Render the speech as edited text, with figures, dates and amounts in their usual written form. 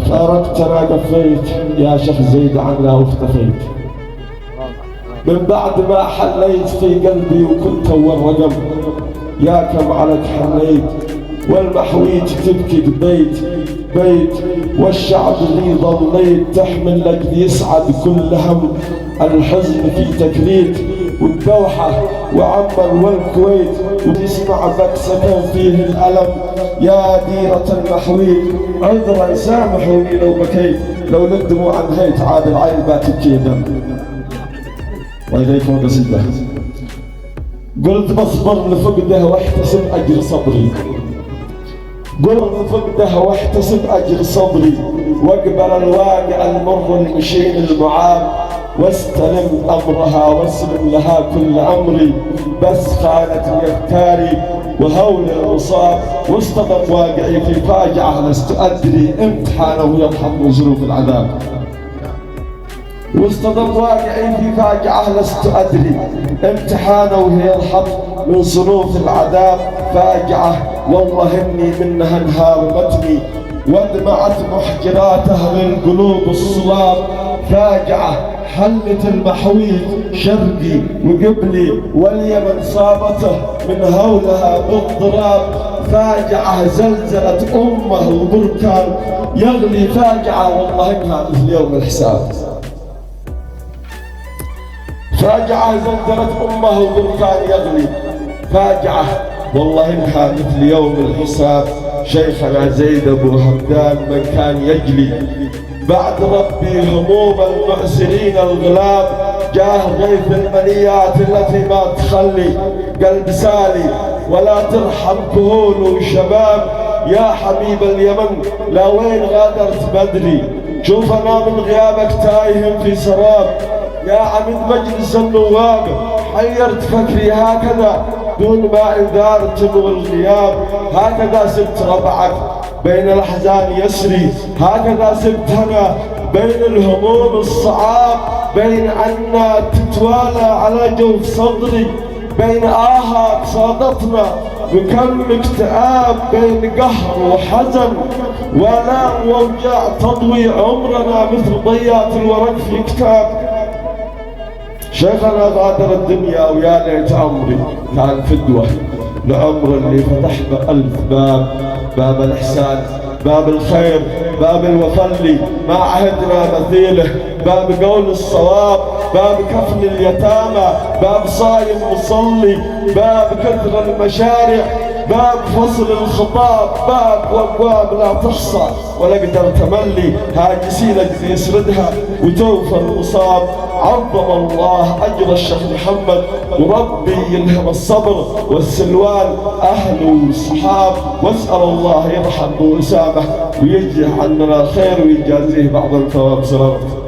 فارقتنا قفيت يا شيخ زيد عنا واختفيت، من بعد ما حليت في قلبي وكنت اول رقم، يا كم عليك حنيت والمحويج تبكي ببيت بيت، والشعب اللي ظليت تحمل لك يسعد كل هم، الحزن في تكليت والدوحة وعمان والكويت، وتسمع بك سكن فيه الألم، يا ديرة المحويج عذرا سامحوني لو بكيت، لو ندموا عن هيت عاد العين باتبكي دم. وإليكم قصيدة. قلت بصبر لفقده واحتسب أجر صبري، قلت لفقده واحتسب أجر صبري، واقبل الواقع المر المشين المعاب، واستلم أمرها واسلم لها كل أمري، بس خانتني أفكاري وهول المصاب، واصطدم واقعي في فاجعة لست أدري امتحانه يضحك من ظروف العذاب، واصطدم واقعي في فاجعة لست أدري امتحانه يضحك من ظروف العذاب، فاجعة والله إني منها انهارمتني، ودمعت محجراته للقلوب الصلاب، فاجعة حلت المحويج شرقي وقبلي واليمن صابته من هولها باضطراب، فاجعة زلزلت أمه البركان يغلي، فاجعة والله إنها مثل يوم الحساب، فاجعة زلزلت أمه البركان يغلي، فاجعة والله إنها مثل يوم الحساب، شيخنا زيد أبو همدان من كان يجلي بعد ربي هموم المعسرين الغلاب، جاه غيث المنيات التي ما تخلي قلب سالي ولا ترحم كهول وشباب، يا حبيب اليمن لا وين غادرت بدري، شوف انا من غيابك تايه في سراب، يا عميد مجلس النواب حيرت فكري هكذا دون ما انذار تبغى الغياب، هكذا سبت ربعك بين الأحزان يسري، هكذا سبتنا بين الهموم الصعاب، بين عنا تتوالى على جوف صدري، بين آهات صادتنا بكم اكتئاب، بين قهر وحزن وآلام ووجاع تضوي عمرنا مثل ضيات الورق في كتاب، شيخنا غادر الدنيا ويا ليت عمري كان فدوة لعمر اللي فتح بألف باب، باب الإحسان باب الخير باب الوفلي ما عهدنا مثيله، باب قول الصواب باب كفن اليتامى، باب صايم مصلي، باب كثر المشارع، باب فصل الخطاب، باب وابواب لا تحصى ولا اقدر تملي، هاجسي لك يسردها وتوفى المصاب، عظم الله اجر الشيخ محمد وربي يلهم الصبر والسلوان اهله والصحاب، واسال الله يرحمه ويسامح ويجزي عننا الخير ويجازيه بعض الثواب. سلامتك.